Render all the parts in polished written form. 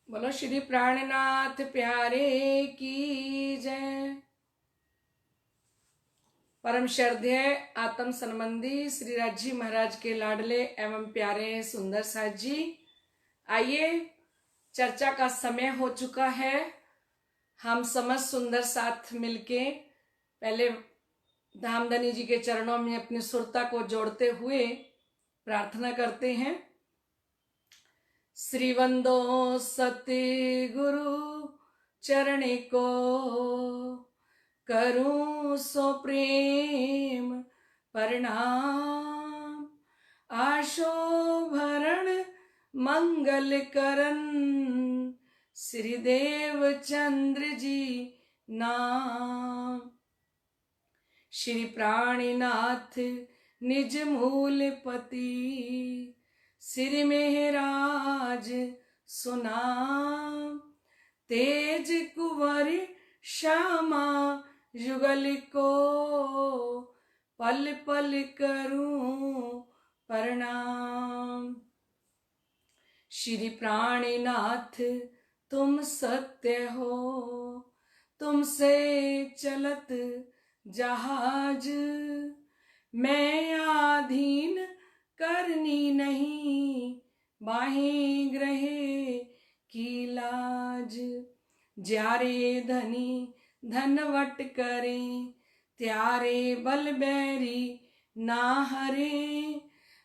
बोलो श्री प्राणनाथ प्यारे की जय। परम श्रद्धेय आत्म संबंधी श्री राजी महाराज के लाडले एवं प्यारे सुंदर साथ जी, आइए चर्चा का समय हो चुका है। हम समस्त सुंदर साथ मिलके पहले धामधनी जी के चरणों में अपनी सुरता को जोड़ते हुए प्रार्थना करते हैं। श्री वंदो सत्य गुरु चरणे को करूं सो प्रेम प्रणाम। आशो भरण मंगल करन श्री देव चंद्र जी नाम। श्री प्राणीनाथ निज मूल पति श्री मेहराज सुनाम। तेज कुंवर श्यामा युगल को पल पल करूं प्रणाम। श्री प्राणीनाथ तुम सत्य हो, तुमसे चलत जहाज मैं आधीन करनी नहीं, बाहें ग्रहे की लाज। ज्यारे धनी धनवट करें, त्यारे बल बैरी ना हरे।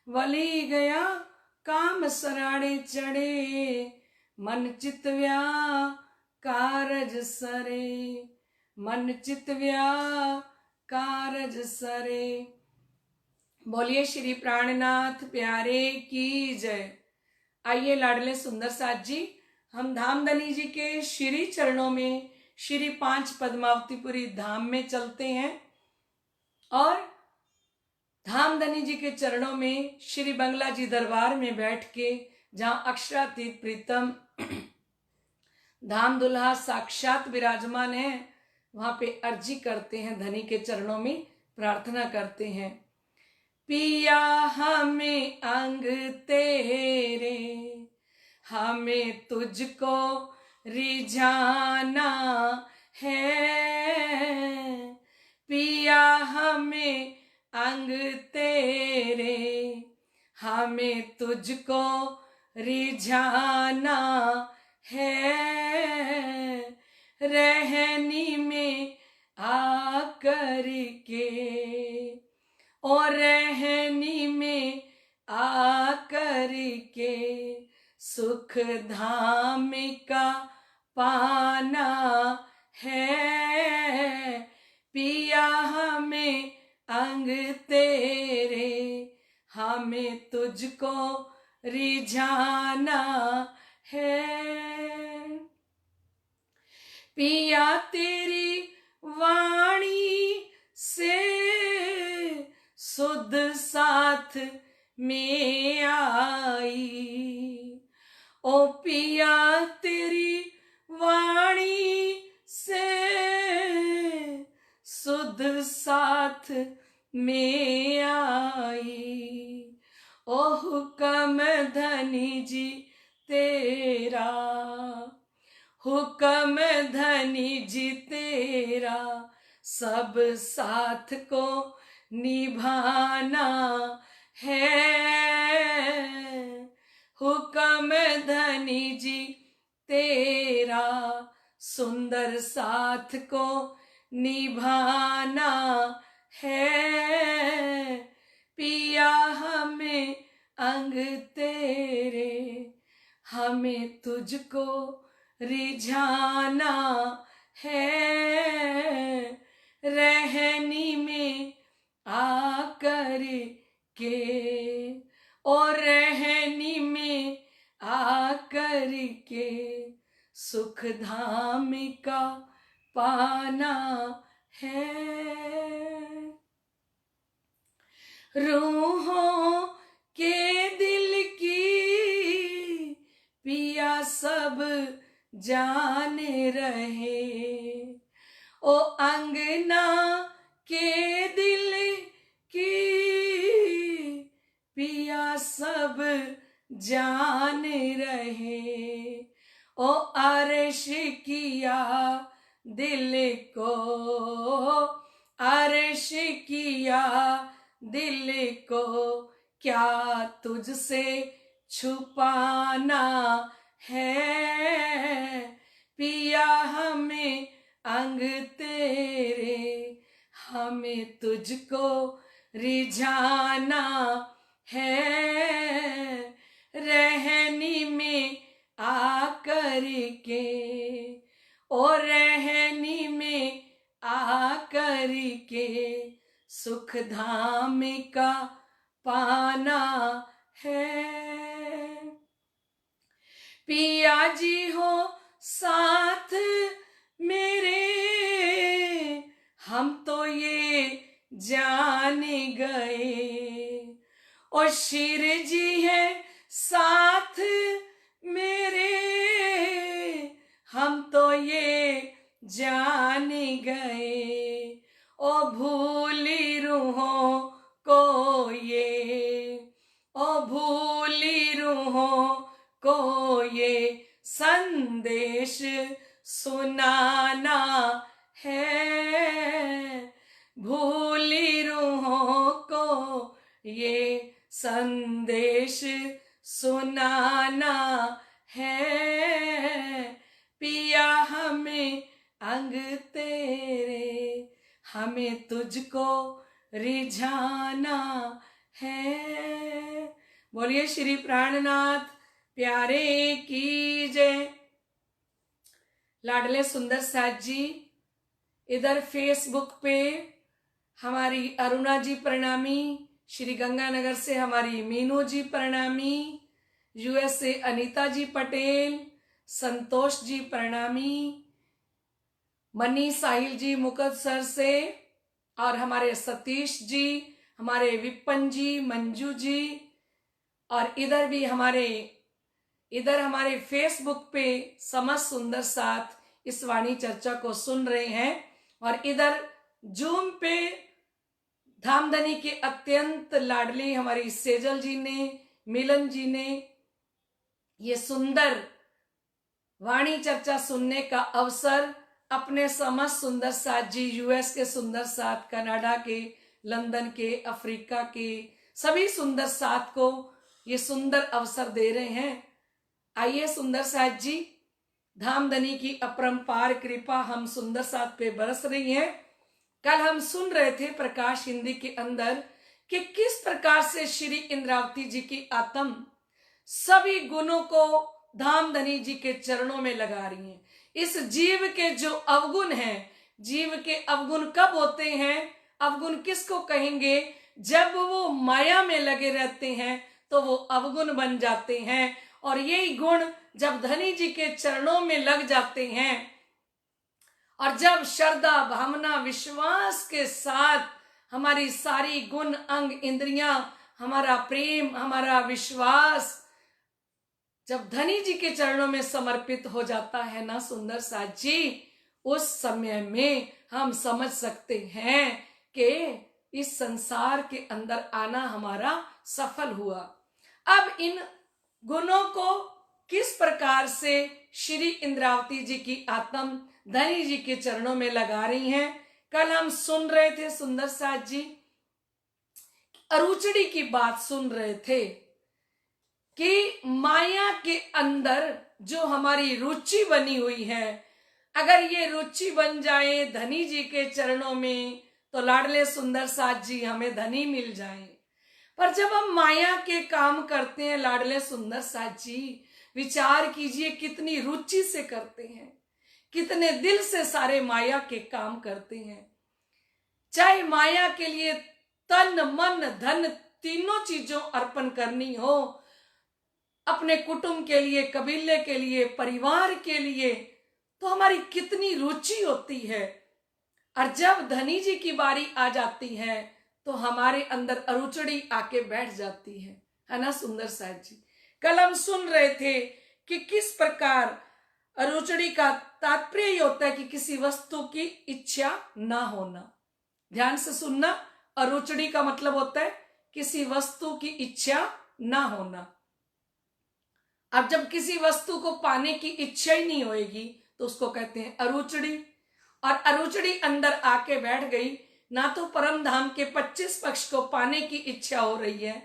वली गया काम सराड़े चढ़े, मन चित व्या कारज सरे। मन चित व्या कारज सरे। बोलिए श्री प्राणनाथ प्यारे की जय। आइए लाडले सुंदर साथ जी, हम धामधनी जी के श्री चरणों में श्री 5 पद्मावतीपुरी धाम में चलते हैं और धामधनी जी के चरणों में श्री बंगला जी दरबार में बैठ के जहां अक्षरातीत प्रीतम धाम दुल्हा साक्षात विराजमान है, वहां पे अर्जी करते हैं, धनी के चरणों में प्रार्थना करते हैं। पिया हमें अंग तेरे, हमें तुझको रिझाना है। पिया हमें अंग तेरे, हमें तुझको रिझाना है। रहनी में आकर के और रहनी में आकर के सुख धाम का पाना है। पिया हमें अंग तेरे, हमें तुझको रिझाना है। पिया तेरी वाणी से सुध साथ में आई। ओ पिया तेरी वाणी से सुध साथ में आई। ओ हुक्म धनी जी तेरा, हुक्म धनी जी तेरा सब साथ को निभाना है। हुक्म धनी जी तेरा सुंदर साथ को निभाना है। पिया हमें अंग तेरे, हमें तुझको रिझाना है। रहनी में आकर के और रहनी में आकर के सुख धाम का पाना है। रूहों के दिल की पिया सब जान रहे। ओ अंगना के दिल की पिया सब जान रहे। ओ अर्श किया दिल को, अर्श किया दिल को, क्या तुझसे छुपाना है, पिया हमें अंग तेरे, हमें तुझको रिझाना है, रहनी में आकर के, और रहनी में आकर के, सुख धाम का पाना है। पिया जी हो साथ मेरे, हम तो ये जान गए, और शिर जी है साथ मेरे, हम तो ये जान गए, ओ भूली रूहों को ये, ओ भूली रूहों को ये संदेश सुनाना है, भूली रूहों को ये संदेश सुनाना है, पिया हमें अंग तेरे, हमें तुझको रिझाना है। बोलिए श्री प्राणनाथ प्यारे की जय। लाडले सुंदर साथ जी, इधर फेसबुक पे हमारी अरुणा जी प्रणामी, श्री गंगानगर से हमारी मीनू जी प्रणामी, यूएस से अनीता जी पटेल, संतोष जी प्रणामी, मनी साहिल जी मुकतसर से, और हमारे सतीश जी, हमारे विपन जी, मंजू जी, और इधर हमारे फेसबुक पे समस्त सुंदर साथ इस वाणी चर्चा को सुन रहे हैं, और इधर जूम पे धामधनी के अत्यंत लाडली हमारी सेजल जी ने, मिलन जी ने ये सुंदर वाणी चर्चा सुनने का अवसर अपने समस्त सुंदर साथ जी, यूएस के सुंदर साथ, कनाडा के, लंदन के, अफ्रीका के सभी सुंदर साथ को ये सुंदर अवसर दे रहे हैं। आइए सुंदर साथ जी, धामधनी की अपरंपार कृपा हम सुंदर साथ पे बरस रही है। कल हम सुन रहे थे प्रकाश हिंदी के अंदर कि किस प्रकार से श्री इंद्रावती जी की आत्म सभी गुणों को धामधनी जी के चरणों में लगा रही हैं। इस जीव के जो अवगुण हैं, जीव के अवगुण कब होते हैं, अवगुण किसको कहेंगे, जब वो माया में लगे रहते हैं तो वो अवगुण बन जाते हैं, और यही गुण जब धनी जी के चरणों में लग जाते हैं, और जब श्रद्धा भावना विश्वास के साथ हमारी सारी गुण अंग इंद्रियां, हमारा प्रेम, हमारा विश्वास जब धनी जी के चरणों में समर्पित हो जाता है ना सुंदर साथ जी, उस समय में हम समझ सकते हैं कि इस संसार के अंदर आना हमारा सफल हुआ। अब इन गुणों को किस प्रकार से श्री इंद्रावती जी की आत्म धनी जी के चरणों में लगा रही हैं, कल हम सुन रहे थे सुंदर साथ जी, अरुचड़ी की बात सुन रहे थे कि माया के अंदर जो हमारी रुचि बनी हुई है, अगर ये रुचि बन जाए धनी जी के चरणों में तो लाडले सुंदर साथ जी हमें धनी मिल जाए। पर जब हम माया के काम करते हैं लाडले सुंदर साथ जी, विचार कीजिए कितनी रुचि से करते हैं, कितने दिल से सारे माया के काम करते हैं। चाहे माया के लिए तन मन धन तीनों चीजों अर्पण करनी हो, अपने कुटुंब के लिए, कबीले के लिए, परिवार के लिए, तो हमारी कितनी रुचि होती है। और जब धनी जी की बारी आ जाती है तो हमारे अंदर अरुचड़ी आके बैठ जाती है ना सुंदर साथ जी। कल हम सुन रहे थे कि किस प्रकार अरुचड़ी का तात्पर्य ये होता है कि किसी वस्तु की इच्छा ना होना। ध्यान से सुनना, अरुचड़ी का मतलब होता है किसी वस्तु की इच्छा ना होना। अब जब किसी वस्तु को पाने की इच्छा ही नहीं होगी तो उसको कहते हैं अरुचड़ी। और अरुचड़ी अंदर आके बैठ गई, ना तो परम धाम के 25 पक्ष को पाने की इच्छा हो रही है।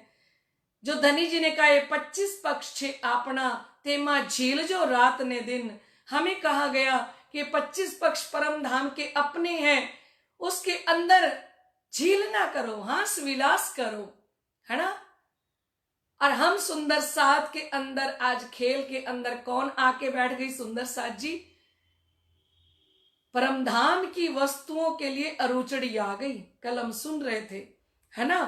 जो धनी जी ने कहा ये 25 पक्ष छे आपना तेमा झील जो रात ने दिन, हमें कहा गया कि 25 पक्ष परम धाम के अपने हैं, उसके अंदर झील ना करो, हास विलास करो, है ना। और हम सुंदर साथ के अंदर आज खेल के अंदर कौन आके बैठ गई? सुंदर साथ जी। परमधाम की वस्तुओं के लिए अरुचड़ी आ गई। कल हम सुन रहे थे, है ना।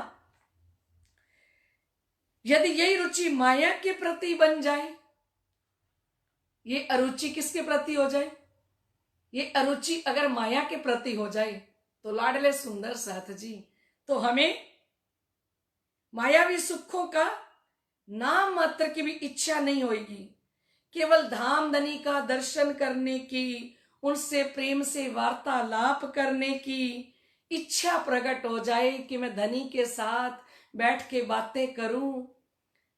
यदि यही रुचि माया के प्रति बन जाए, ये अरुचि किसके प्रति हो जाए? ये अरुचि अगर माया के प्रति हो जाए तो लाडले सुंदर साथ जी, तो हमें मायावी सुखों का नाम मात्र की भी इच्छा नहीं होगी। केवल धाम धनी का दर्शन करने की, उनसे प्रेम से वार्तालाप करने की इच्छा प्रकट हो जाए कि मैं धनी के साथ बैठ के बातें करूं।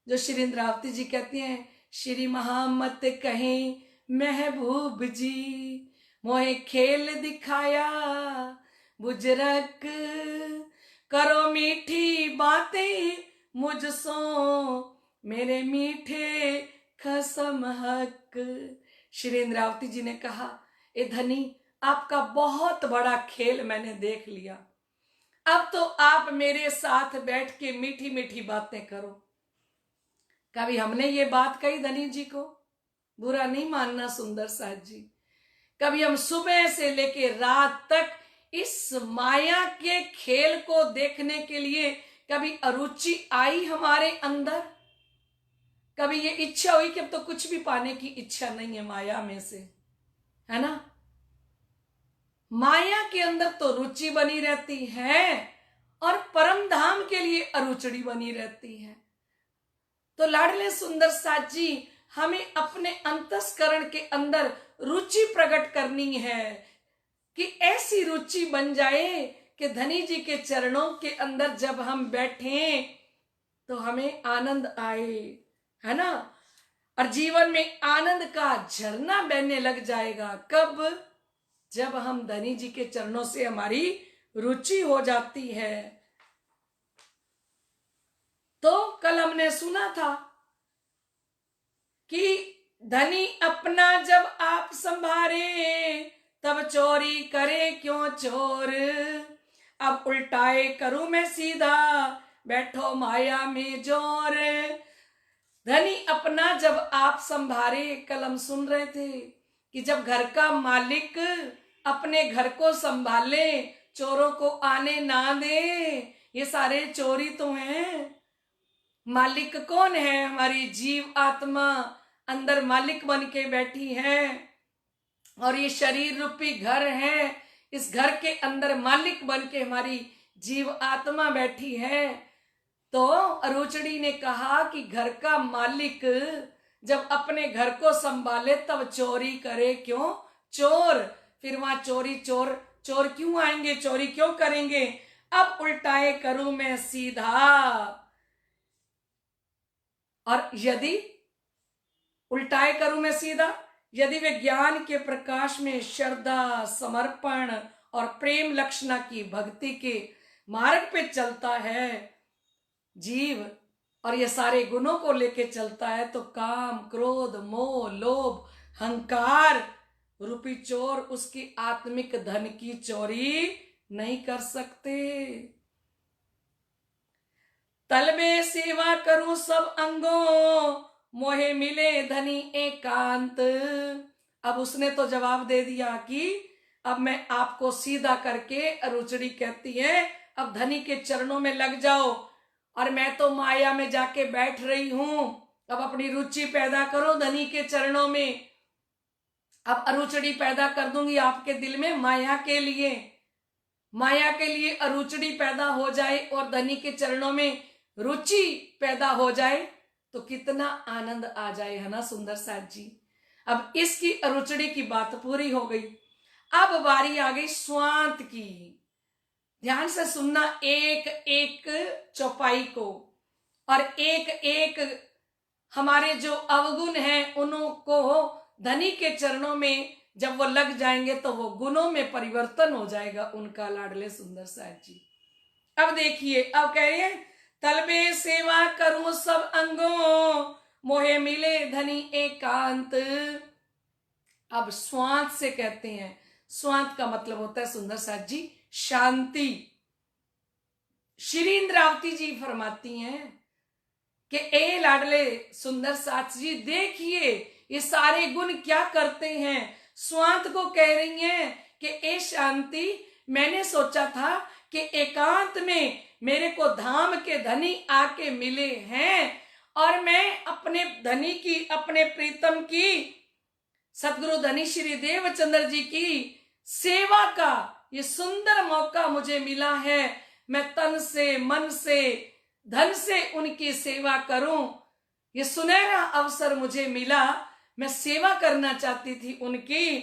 जो श्री इंद्रावती जी कहती हैं, श्री महामत कहें महबूब जी, मोहे खेल दिखाया बुजरक, करो मीठी बातें मुझसो मेरे मीठे खसम हक। श्री इंद्रावती जी ने कहा, ए धनी, आपका बहुत बड़ा खेल मैंने देख लिया, अब तो आप मेरे साथ बैठ के मीठी मीठी बातें करो। कभी हमने ये बात कही धनी जी को? बुरा नहीं मानना सुंदर साथ जी। कभी हम सुबह से लेके रात तक इस माया के खेल को देखने के लिए कभी अरुचि आई हमारे अंदर? कभी ये इच्छा हुई कि अब तो कुछ भी पाने की इच्छा नहीं है माया में से, है ना। माया के अंदर तो रुचि बनी रहती है और परम धाम के लिए अरुचि बनी रहती है। तो लाडले सुंदर साथ जी, हमें अपने अंतस्करण के अंदर रुचि प्रकट करनी है कि ऐसी रुचि बन जाए कि धनी जी के चरणों के अंदर जब हम बैठे तो हमें आनंद आए, है ना। और जीवन में आनंद का झरना बहने लग जाएगा। कब? जब हम धनी जी के चरणों से हमारी रुचि हो जाती है। तो कल हमने सुना था कि धनी अपना जब आप संभारे, तब चोरी करे क्यों चोर, अब उल्टाए करूं मैं सीधा, बैठो माया में जोर। धनी अपना जब आप संभारे, कल हम सुन रहे थे कि जब घर का मालिक अपने घर को संभाले, चोरों को आने ना दे, ये सारे चोरी तो हैं। मालिक कौन है? हमारी जीव आत्मा अंदर मालिक बन के बैठी है और ये शरीर रूपी घर है। इस घर के अंदर मालिक बन के हमारी जीव आत्मा बैठी है। तो अरुचड़ी ने कहा कि घर का मालिक जब अपने घर को संभाले तब चोरी करे क्यों चोर। फिर वहां चोरी चोर क्यों आएंगे, चोरी क्यों करेंगे? अब उल्टाए करूं मैं सीधा। और यदि उल्टाए करूं मैं सीधा, यदि वे ज्ञान के प्रकाश में श्रद्धा, समर्पण और प्रेम लक्षणा की भक्ति के मार्ग पे चलता है जीव, और ये सारे गुणों को लेके चलता है, तो काम, क्रोध, मोह, लोभ, हंकार रूपी चोर उसकी आत्मिक धन की चोरी नहीं कर सकते। तलबे सेवा करूं सब अंगों, मोहे मिले धनी एकांत। अब उसने तो जवाब दे दिया कि अब मैं आपको सीधा करके, अरुचड़ी कहती है, अब धनी के चरणों में लग जाओ, और मैं तो माया में जाके बैठ रही हूं, अब अपनी रुचि पैदा करो धनी के चरणों में। अब अरुचड़ी पैदा कर दूंगी आपके दिल में माया के लिए, माया के लिए अरुचड़ी पैदा हो जाए और धनी के चरणों में रुचि पैदा हो जाए तो कितना आनंद आ जाए, है ना सुंदर साथ जी। अब इसकी अरुचड़ी की बात पूरी हो गई। अब बारी आ गई स्वांत की। ध्यान से सुनना एक एक चौपाई को और एक एक हमारे जो अवगुण हैं उनको धनी के चरणों में जब वो लग जाएंगे तो वो गुणों में परिवर्तन हो जाएगा उनका, लाडले सुंदर साज जी। अब देखिए, अब कह रही है, तलबे सेवा करूं सब अंगों, मोहे मिले धनी एकांत। अब स्वांत से कहते हैं, स्वांत का मतलब होता है सुंदर साज जी शांति। श्री इंद्रावती जी फरमाती हैं कि ए लाडले सुंदर साज जी, देखिए ये सारे गुण क्या करते हैं। स्वांत को कह रही हैं कि ए शांति, मैंने सोचा था कि एकांत में मेरे को धाम के धनी आके मिले हैं और मैं अपने धनी की, अपने प्रीतम की, सदगुरु धनी श्री देवचंद्र जी की सेवा का ये सुंदर मौका मुझे मिला है। मैं तन से, मन से, धन से उनकी सेवा करूं। ये सुनहरा अवसर मुझे मिला, मैं सेवा करना चाहती थी उनकी।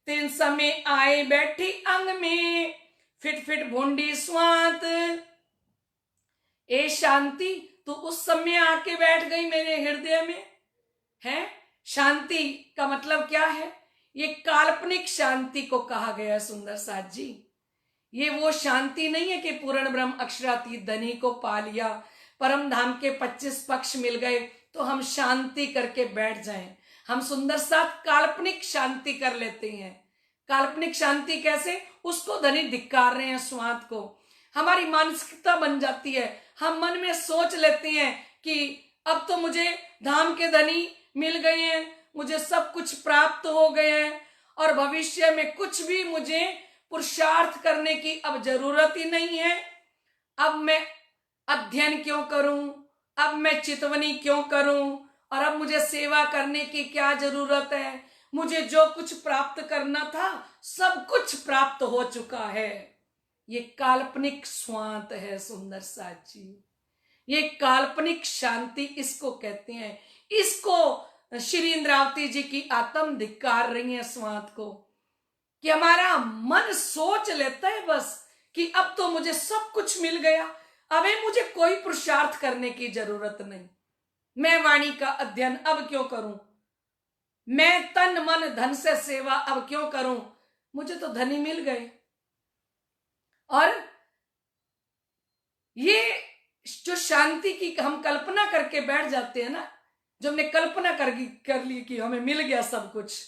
तीन समय आए बैठी अंग में, फिट फिट भूंडी स्वांत। ए शांति, तू उस समय आके बैठ गई मेरे हृदय में है। शांति का मतलब क्या है? ये काल्पनिक शांति को कहा गया है सुंदर साज जी। ये वो शांति नहीं है कि पूर्ण ब्रह्म अक्षरातीत धनी को पा लिया, परम धाम के 25 पक्ष मिल गए तो हम शांति करके बैठ जाएं। हम सुंदर साथ काल्पनिक शांति कर लेते हैं। काल्पनिक शांति कैसे? उसको धनी धिक्कार रहे हैं स्वांत को। हमारी मानसिकता बन जाती है, हम मन में सोच लेते हैं कि अब तो मुझे धाम के धनी मिल गए हैं, मुझे सब कुछ प्राप्त हो गया है और भविष्य में कुछ भी मुझे पुरुषार्थ करने की अब जरूरत ही नहीं है। अब मैं अध्ययन क्यों करूं, अब मैं चितवनी क्यों करूं, और अब मुझे सेवा करने की क्या जरूरत है। मुझे जो कुछ प्राप्त करना था सब कुछ प्राप्त हो चुका है। ये काल्पनिक स्वांत है सुंदर साज जी, ये काल्पनिक शांति इसको कहते हैं। इसको श्री इंद्रावती जी की आत्म धिक्कार रही है स्वांत को, कि हमारा मन सोच लेता है बस कि अब तो मुझे सब कुछ मिल गया, अब मुझे कोई पुरुषार्थ करने की जरूरत नहीं। मैं वाणी का अध्ययन अब क्यों करूं, मैं तन मन धन से सेवा अब क्यों करूं, मुझे तो धनी मिल गए। और ये जो शांति की हम कल्पना करके बैठ जाते हैं ना, जो हमने कल्पना कर ली कि हमें मिल गया सब कुछ।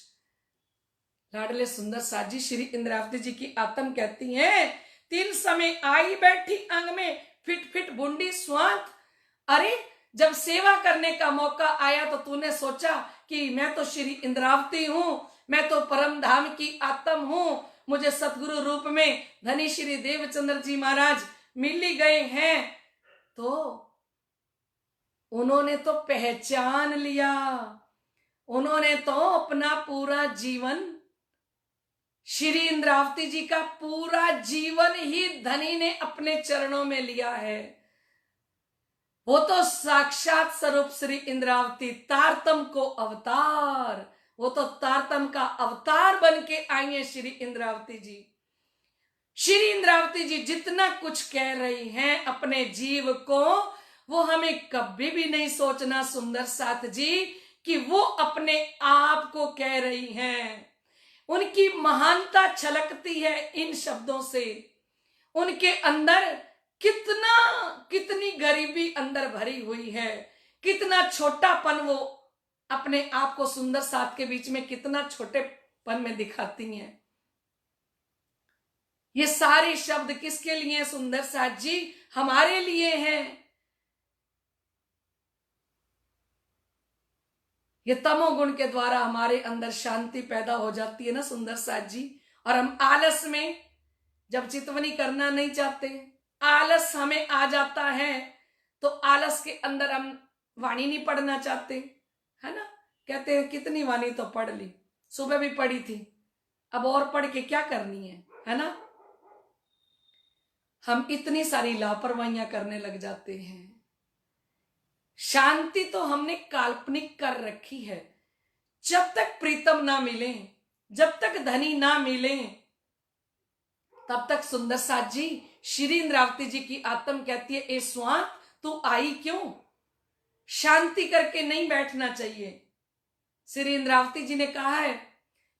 लाडले सुंदर साजी श्री इंद्रावती जी की आत्म कहती हैं, तीन समय आई बैठी अंग में, फिट फिट बूंदी स्वांत। अरे जब सेवा करने का मौका आया तो तूने सोचा कि मैं तो श्री इंद्रावती हूं, मैं तो परम धाम की आत्म हूं, मुझे सतगुरु रूप में धनी श्री देवचंद्र जी महाराज मिल ही गए हैं। तो उन्होंने तो पहचान लिया, उन्होंने तो अपना पूरा जीवन, श्री इंद्रावती जी का पूरा जीवन ही धनी ने अपने चरणों में लिया है। वो तो साक्षात स्वरूप श्री इंद्रावती, तारतम को अवतार, वो तो तारतम का अवतार बन के आई है श्री इंद्रावती जी। श्री इंद्रावती जी जितना कुछ कह रही हैं अपने जीव को, वो हमें कभी भी नहीं सोचना सुंदर साथ जी कि वो अपने आप को कह रही हैं। उनकी महानता छलकती है इन शब्दों से। उनके अंदर कितनी गरीबी अंदर भरी हुई है, कितना छोटापन वो अपने आप को सुंदर साथ के बीच में कितना छोटेपन में दिखाती हैं। ये सारे शब्द किसके लिए हैं सुंदर साथ जी? हमारे लिए हैं। ये तमोगुण के द्वारा हमारे अंदर शांति पैदा हो जाती है ना सुंदर साथ जी, और हम आलस में जब चितवनी करना नहीं चाहते, आलस हमें आ जाता है, तो आलस के अंदर हम वाणी नहीं पढ़ना चाहते, है ना। कहते हैं कितनी वाणी तो पढ़ ली, सुबह भी पढ़ी थी, अब और पढ़ के क्या करनी है ना। हम इतनी सारी लापरवाहियां करने लग जाते हैं। शांति तो हमने काल्पनिक कर रखी है। जब तक प्रीतम ना मिले, जब तक धनी ना मिले, तब तक सुंदर साथ जी श्री इंद्रावती जी की आत्म कहती है, ए स्वांत तू आई क्यों? शांति करके नहीं बैठना चाहिए। श्री इंद्रावती जी ने कहा है,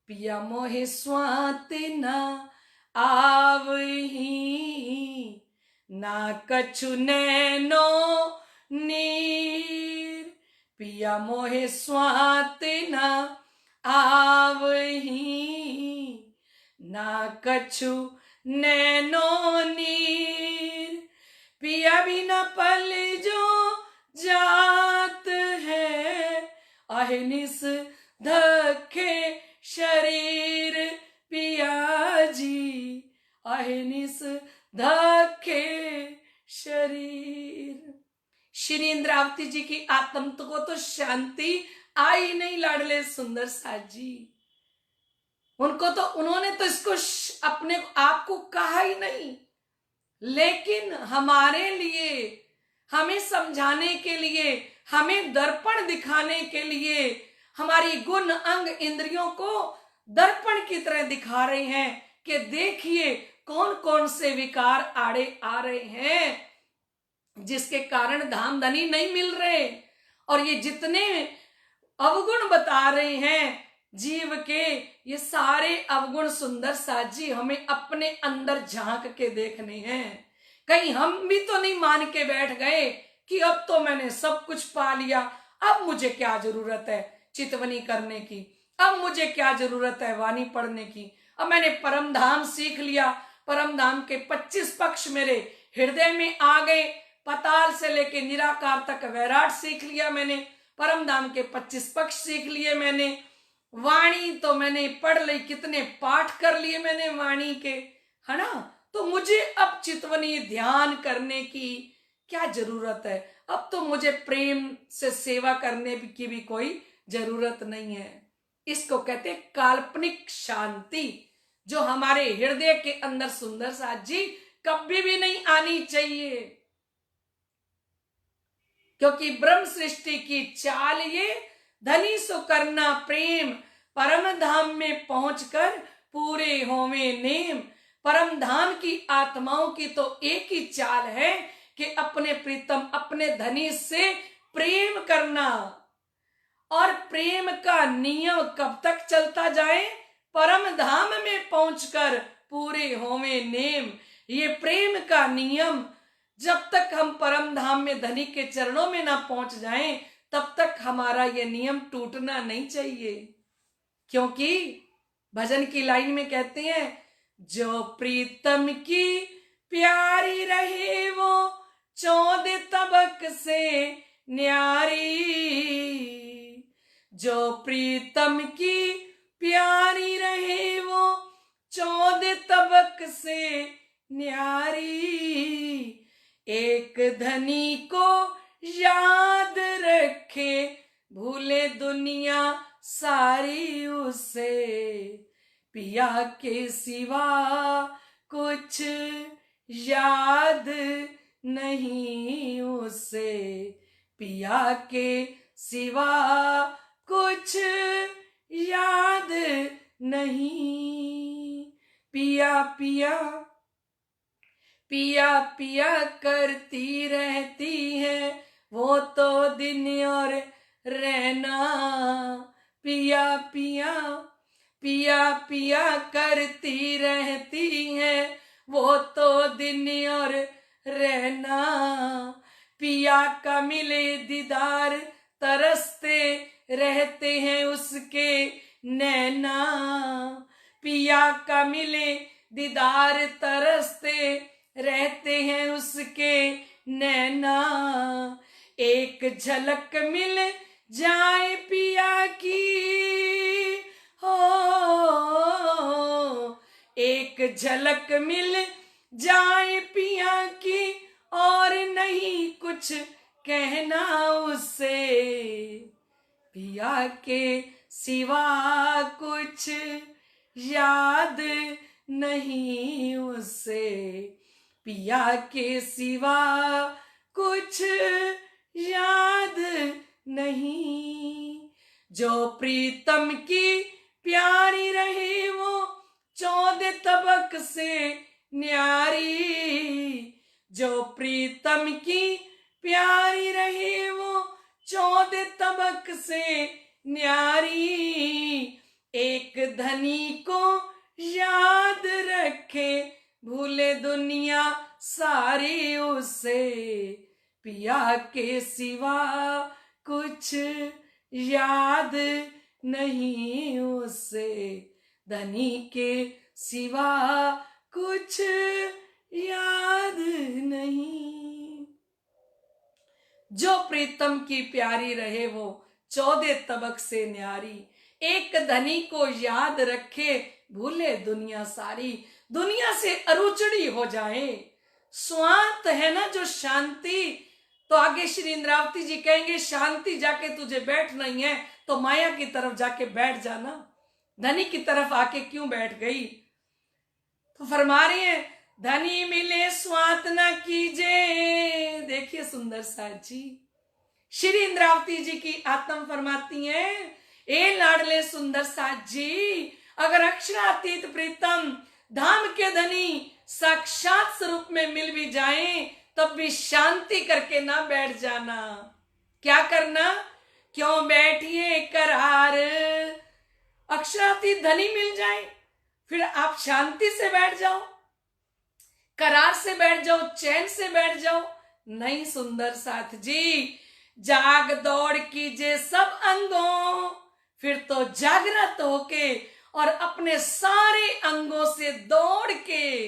पिया मोहे स्वात ना आवही, ना कछु नैनो नीर। पिया मोहे स्वात ना आवही, ना कछु नैनो नीर। पिया बिना पल जो जात है, अहिनिस धखे शरीर। पिया जी अहिनिस धखे शरीर। श्री इंद्रावती जी की आत्म को तो शांति आई नहीं लाडले सुंदर साथ जी। उनको तो उन्होंने तो इसको अपने आप को कहा ही नहीं, लेकिन हमारे लिए, हमें समझाने के लिए, हमें दर्पण दिखाने के लिए हमारी गुण अंग इंद्रियों को दर्पण की तरह दिखा रहे हैं कि देखिए कौन कौन से विकार आड़े आ रहे हैं, जिसके कारण धाम धनी नहीं मिल रहे। और ये जितने अवगुण बता रहे हैं जीव के, ये सारे अवगुण सुंदर साथ जी हमें अपने अंदर झांक के देखने हैं। कहीं हम भी तो नहीं मान के बैठ गए कि अब तो मैंने सब कुछ पा लिया, अब मुझे क्या जरूरत है चितवनी करने की, अब मुझे क्या जरूरत है वाणी पढ़ने की, अब मैंने परम धाम सीख लिया, परम धाम के 25 पक्ष मेरे हृदय में आ गए, पताल से लेके निराकार तक वैराट सीख लिया मैंने, परम धाम के 25 पक्ष सीख लिए मैंने, वाणी तो मैंने पढ़ ली, कितने पाठ कर लिए मैंने वाणी के, है ना। तो मुझे अब चितवनी ध्यान करने की क्या जरूरत है, अब तो मुझे प्रेम से सेवा करने की भी कोई जरूरत नहीं है। इसको कहते हैं काल्पनिक शांति, जो हमारे हृदय के अंदर सुंदर साथ जी कभी भी नहीं आनी चाहिए, क्योंकि ब्रह्म सृष्टि की चाल ये, धनी सो करना प्रेम, परम धाम में पहुंचकर पूरे होवे नेम। परम धाम की आत्माओं की तो एक ही चाल है कि अपने प्रीतम अपने धनी से प्रेम करना। और प्रेम का नियम कब तक चलता जाए, परम धाम में पहुंचकर पूरे होवे नेम। ये प्रेम का नियम जब तक हम परम धाम में धनी के चरणों में ना पहुंच जाएं, तब तक हमारा ये नियम टूटना नहीं चाहिए। क्योंकि भजन की लाइन में कहते हैं, जो प्रीतम की प्यारी रहे वो 14 तबक से न्यारी। जो प्रीतम की प्यारी रहे वो 14 तबक से न्यारी। एक धनी को याद रखे भूले दुनिया सारी उसे, पिया के सिवा कुछ याद नहीं उसे। पिया के सिवा कुछ याद नहीं। पिया पिया पिया पिया करती रहती है वो तो दिन और रहना। पिया पिया पिया पिया करती रहती है वो तो दिन और रहना। पिया का मिले दीदार तरसते रहते हैं उसके नैना। पिया का मिले दीदार तरसते रहते हैं उसके नैना। एक झलक मिल जाए पिया की हो, एक झलक मिल जाए पिया की और नहीं कुछ कहना उससे। पिया के सिवा कुछ याद नहीं उससे। पिया के सिवा कुछ याद नहीं। जो प्रीतम की प्यारी रहे वो 14 तबक से न्यारी। जो प्रीतम की प्यारी रहे वो 14 तबक से न्यारी, एक धनी को याद रखे, भूले दुनिया सारी उसे, पिया के सिवा कुछ याद नहीं उसे, धनी के सिवा कुछ याद नहीं। जो प्रीतम की प्यारी रहे वो 14 तबक से न्यारी, एक धनी को याद रखे, भूले दुनिया सारी। दुनिया से अरुचड़ी हो जाए, स्वांत है ना जो शांति। तो आगे श्री इंद्रावती जी कहेंगे शांति जाके तुझे बैठ नहीं है तो माया की तरफ जाके बैठ जाना, धनी की तरफ आके क्यों बैठ गई। तो फरमा रही है धनी मिले स्वांत न कीजे। देखिए सुंदर साथ जी, श्री इंद्रावती जी की आत्मा फरमाती हैं, ए लाडले सुंदर साथ जी, अगर अक्षरातीत प्रीतम धाम के धनी साक्षात स्वरूप में मिल भी जाएं तब भी शांति करके ना बैठ जाना। क्या करना, क्यों बैठिए करार। अक्षरातीत धनी मिल जाए फिर आप शांति से बैठ जाओ, करार से बैठ जाओ, चैन से बैठ जाओ। नहीं सुंदर साथ जी, जाग दौड़ कीजिए सब अंगों, फिर तो जागृत होके और अपने सारे अंगों से दौड़ के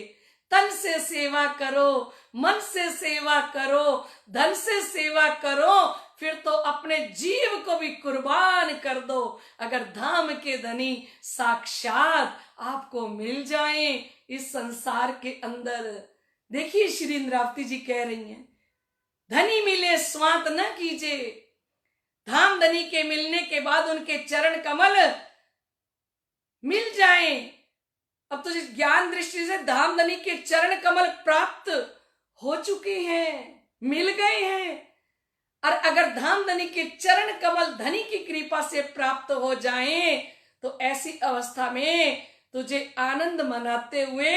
तन से सेवा करो, मन से सेवा करो, धन से सेवा करो, फिर तो अपने जीव को भी कुर्बान कर दो। अगर धाम के धनी साक्षात आपको मिल जाएं इस संसार के अंदर। देखिए श्री इंद्रावती जी कह रही हैं, धनी मिले स्वांत न कीजिए। धाम धनी के मिलने के बाद उनके चरण कमल मिल जाएं। अब तो जिस ज्ञान दृष्टि से धाम धनी के चरण कमल प्राप्त हो चुके हैं, मिल गए हैं। और अगर धाम धनी के चरण कमल धनी की कृपा से प्राप्त हो जाएं तो ऐसी अवस्था में तुझे आनंद मनाते हुए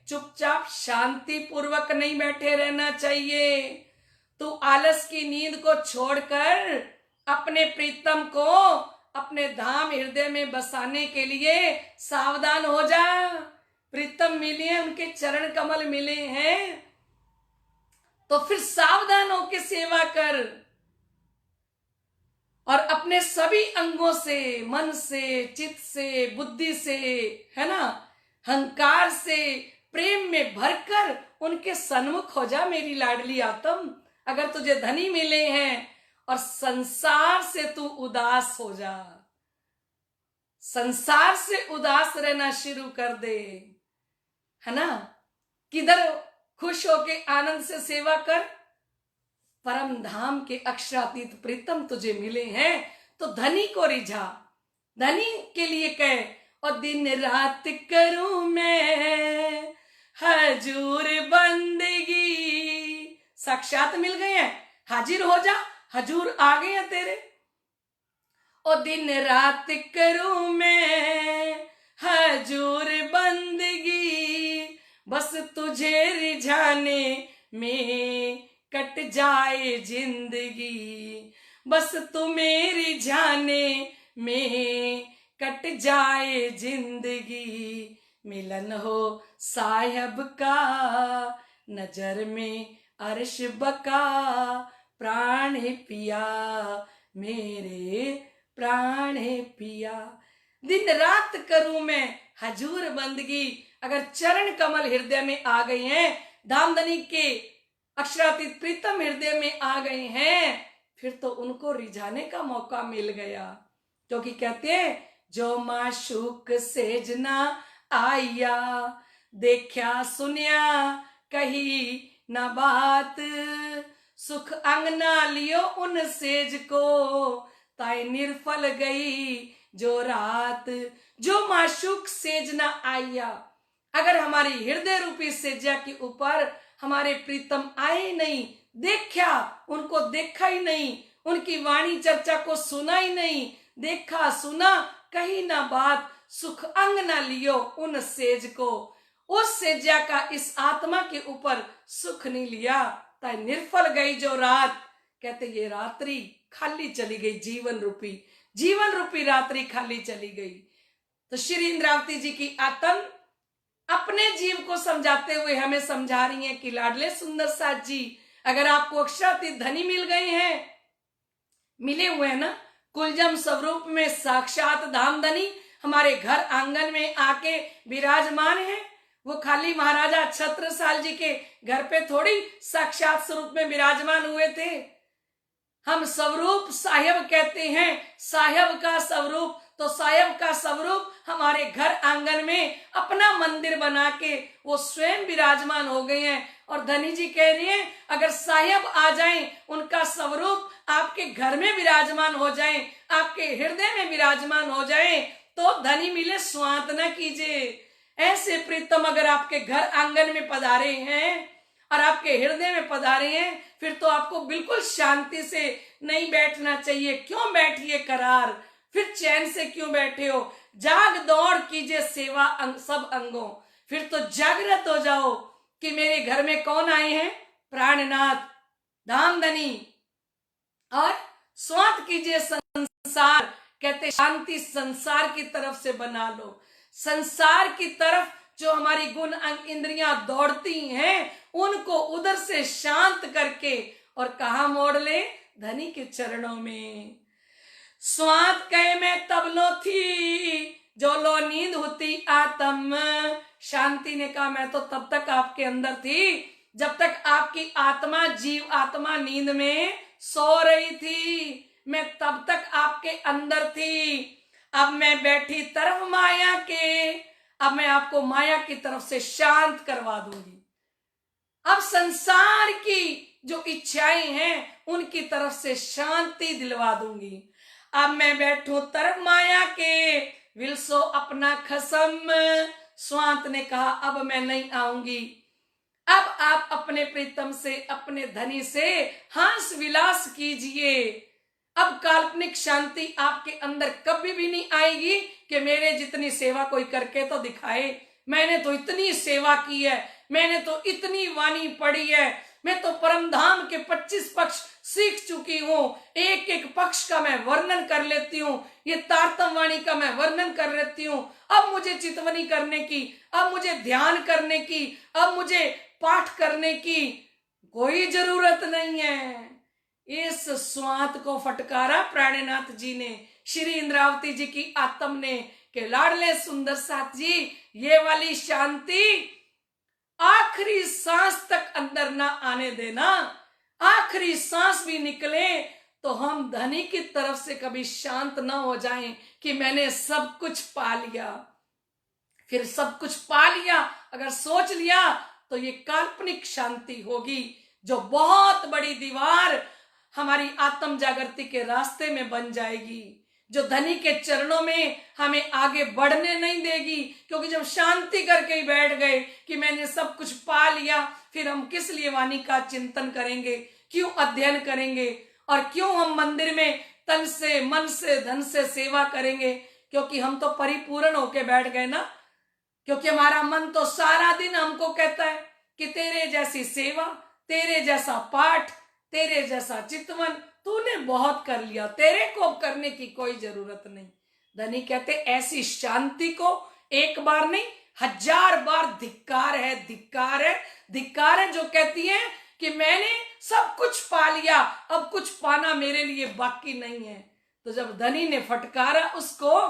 चुपचाप शांति पूर्वक नहीं बैठे रहना चाहिए। तू आलस की नींद को छोड़कर अपने प्रीतम को अपने धाम हृदय में बसाने के लिए सावधान हो जा। प्रीतम मिले हैं, उनके चरण कमल मिले हैं, तो फिर सावधान होकर सेवा कर और अपने सभी अंगों से, मन से, चित्त से, बुद्धि से, है ना, अहंकार से, प्रेम में भरकर उनके सन्मुख हो जा मेरी लाडली आत्म। अगर तुझे धनी मिले हैं और संसार से तू उदास हो जा, संसार से उदास रहना शुरू कर दे, है ना, किधर खुश होके आनंद से सेवा कर। परम धाम के अक्षरातीत प्रीतम तुझे मिले हैं तो धनी को रिझा, धनी के लिए कह, और दिन रात करूं मैं हजूर बंदगी। साक्षात मिल गए हैं, हाजिर हो जा, हजूर आ गए हैं तेरे। और दिन रात करूं मैं हजूर बंदगी, बस तुझे रिझाने में कट जाए जिंदगी, बस तुम्हें रिझाने में कट जाए जिंदगी। मिलन हो साहिब का नजर में अर्श बका, प्राण पिया मेरे प्राण पिया। दिन रात करूं मैं हजूर बंदगी। अगर चरण कमल हृदय में आ गए हैं, धामधनी के अक्षरातीत प्रीतम हृदय में आ गए हैं, फिर तो उनको रिझाने का मौका मिल गया। क्योंकि कहते हैं जो माशूक सेजना आया, देखा सुनिया कही न बात, सुख अंगना लियो उन सेज को, ताई निर्फल गई जो रात। जो माशूक सेजना आया, अगर हमारी हृदय रूपी सेजा के ऊपर हमारे प्रीतम आए नहीं, देखा उनको देखा ही नहीं, उनकी वाणी चर्चा को सुना ही नहीं, देखा सुना कही ना बात, सुख अंग ना लियो उन सेज को। उस सेजा का इस आत्मा के ऊपर सुख नहीं लिया, ताई निर्फल गई जो रात। कहते ये रात्रि खाली चली गई, जीवन रूपी रात्रि खाली चली गई। तो श्री इंद्रावती जी की आत्म अपने जीव को समझाते हुए हमें समझा रही हैं कि लाडले सुंदर साथ जी, अगर आपको अक्षरातीत धनी मिल गए हैं, मिले हुए हैं ना, कुलजम स्वरूप में साक्षात धामधनी हमारे घर आंगन में आके विराजमान है। वो खाली महाराजा छत्रसाल जी के घर पे थोड़ी साक्षात स्वरूप में विराजमान हुए थे। हम स्वरूप साहेब कहते हैं, साहेब का स्वरूप, तो साहेब का स्वरूप हमारे घर आंगन में अपना मंदिर बना के वो स्वयं विराजमान हो गए हैं। और धनी जी कह रही हैं, अगर साहेब आ जाएं, उनका स्वरूप आपके घर में विराजमान हो जाए, आपके हृदय में विराजमान हो जाए, तो धनी मिले स्वांत न कीजिए। ऐसे प्रीतम अगर आपके घर आंगन में पधारे हैं और आपके हृदय में पधारे हैं, फिर तो आपको बिल्कुल शांति से नहीं बैठना चाहिए। क्यों बैठिए करार, फिर चैन से क्यों बैठे हो? जाग दौड़ कीजिए सेवा सब अंगों, फिर तो जागृत हो जाओ कि मेरे घर में कौन आए हैं, प्राणनाथ धामधनी। और स्वांत कीजिए संसार, कहते शांति संसार की तरफ से बना लो। संसार की तरफ जो हमारी गुण अंग इंद्रियां दौड़ती हैं, उनको उधर से शांत करके और कहा मोड़ ले, धनी के चरणों में। स्वांत कहे मैं तब लो थी जो लो नींद होती आत्म। शांति ने कहा मैं तो तब तक आपके अंदर थी जब तक आपकी आत्मा, जीव आत्मा नींद में सो रही थी, मैं तब तक आपके अंदर थी। अब मैं बैठी तरफ माया के, अब मैं आपको माया की तरफ से शांत करवा दूंगी। अब संसार की जो इच्छाएं हैं उनकी तरफ से शांति दिलवा दूंगी। अब मैं बैठूं तरफ माया के, विलसो अपना खसम। स्वांत ने कहा अब मैं नहीं आऊंगी। अब आप अपने प्रीतम से, अपने धनी से हंस विलास कीजिए। अब काल्पनिक शांति आपके अंदर कभी भी नहीं आएगी कि मेरे जितनी सेवा कोई करके तो दिखाए, मैंने तो इतनी सेवा की है, मैंने तो इतनी वाणी पढ़ी है, मैं तो परम धाम के 25 पक्ष सीख चुकी हूँ, एक एक पक्ष का मैं वर्णन कर लेती हूँ, ये तारतम वाणी का मैं वर्णन कर लेती हूँ। अब मुझे चितवनी करने की, अब मुझे ध्यान करने की, अब मुझे पाठ करने की कोई जरूरत नहीं है। इस स्वांत को फटकारा प्राणनाथ जी ने, श्री इंद्रावती जी की आत्म ने, के लाडले सुंदर साथ जी, ये वाली शांति आखिरी सांस तक अंदर ना आने देना। आखिरी सांस भी निकले तो हम धनी की तरफ से कभी शांत ना हो जाएं कि मैंने सब कुछ पा लिया। फिर सब कुछ पा लिया अगर सोच लिया तो ये काल्पनिक शांति होगी, जो बहुत बड़ी दीवार हमारी आत्म जागृति के रास्ते में बन जाएगी, जो धनी के चरणों में हमें आगे बढ़ने नहीं देगी। क्योंकि जब शांति करके ही बैठ गए कि मैंने सब कुछ पा लिया, फिर हम किस लिए वाणी का चिंतन करेंगे, क्यों अध्ययन करेंगे, और क्यों हम मंदिर में तन से, मन से, धन से सेवा करेंगे? क्योंकि हम तो परिपूर्ण होके बैठ गए ना। क्योंकि हमारा मन तो सारा दिन हमको कहता है कि तेरे जैसी सेवा, तेरे जैसा पाठ, तेरे जैसा चितवन तूने बहुत कर लिया, तेरे को करने की कोई जरूरत नहीं। धनी कहते ऐसी शांति को एक बार नहीं 1000 बार धिक्कार है, धिक्कार है, धिक्कार है, जो कहती है कि मैंने सब कुछ पा लिया, अब कुछ पाना मेरे लिए बाकी नहीं है। तो जब धनी ने फटकारा उसको,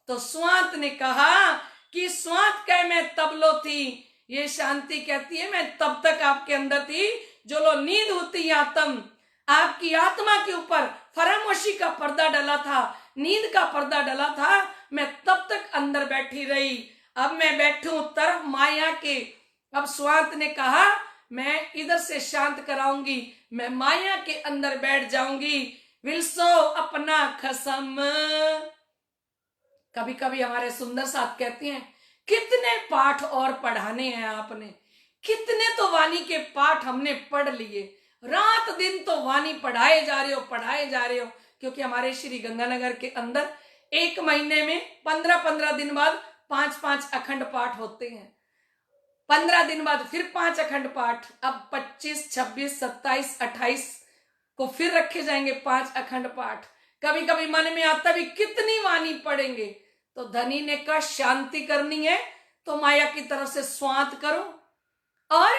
तो स्वांत ने कहा कि स्वांत कहे मैं तब लो थी। ये शांति कहती है मैं तब तक आपके अंदर थी जो लो नींद होती आत्म। आपकी आत्मा के ऊपर फरामोशी का पर्दा डला था, नींद का पर्दा डला था, मैं तब तक अंदर बैठी रही। अब मैं बैठूं तरफ माया के। अब स्वांत ने कहा मैं इधर से शांत कराऊंगी, मैं माया के अंदर बैठ जाऊंगी। विलसो अपना खसम। कभी कभी हमारे सुंदर साथ कहते हैं कितने पाठ और पढ़ाने हैं आपने, कितने तो वाणी के पाठ हमने पढ़ लिए, रात दिन तो वाणी पढ़ाए जा रहे हो, पढ़ाए जा रहे हो। क्योंकि हमारे श्री गंगानगर के अंदर एक महीने में 15-15 दिन बाद 5-5 अखंड पाठ होते हैं, 15 दिन बाद फिर 5 अखंड पाठ। अब 25, 26, 27, 28 को फिर रखे जाएंगे 5 अखंड पाठ। कभी कभी मन में आता भी कितनी वाणी पढ़ेंगे, तो धनी ने कहा शांति करनी है तो माया की तरफ से स्वांत करो, और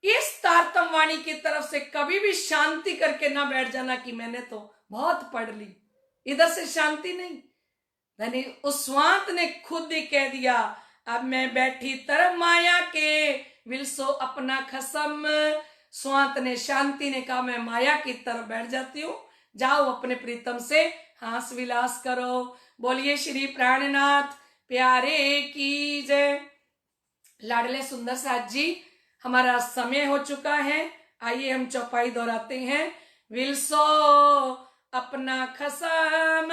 इस तारतम वाणी की तरफ से कभी भी शांति करके ना बैठ जाना कि मैंने तो बहुत पढ़ ली, इधर से शांति नहीं। धनी उस स्वांत ने खुद ही कह दिया, अब मैं बैठी तरफ माया के, विलसो अपना खसम। स्वांत ने, शांति ने कहा मैं माया की तरफ बैठ जाती हूं, जाओ अपने प्रीतम से हास विलास करो। बोलिए श्री प्राणनाथ प्यारे की जय। लाडले सुंदर साथ जी, हमारा समय हो चुका है, आइए हम चौपाई दोहराते हैं। विलसो अपना खसम,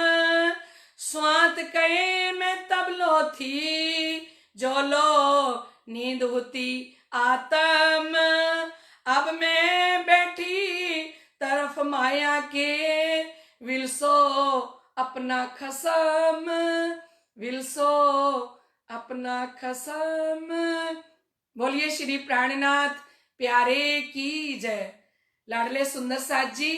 स्वांत कहे मैं तब लो थी, जो लो नींद होती आत्म। अब मैं बैठी तरफ माया के, विलसो अपना खसम, विलसो अपना खसम। बोलिए श्री प्राणनाथ प्यारे की जय। लाडले सुंदर साथ जी,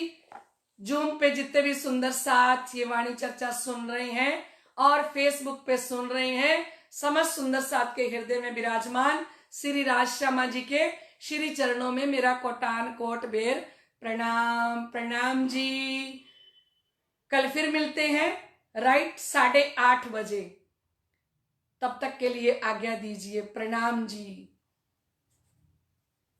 जूम पे जितने भी सुंदर साथ ये वाणी चर्चा सुन रहे हैं और फेसबुक पे सुन रहे हैं, समस्त सुंदर साथ के हृदय में विराजमान श्री राज श्यामा जी के श्री चरणों में मेरा कोटान कोट बेर प्रणाम। प्रणाम जी। कल फिर मिलते हैं राइट 8:30 बजे, तब तक के लिए आज्ञा दीजिए। प्रणाम जी।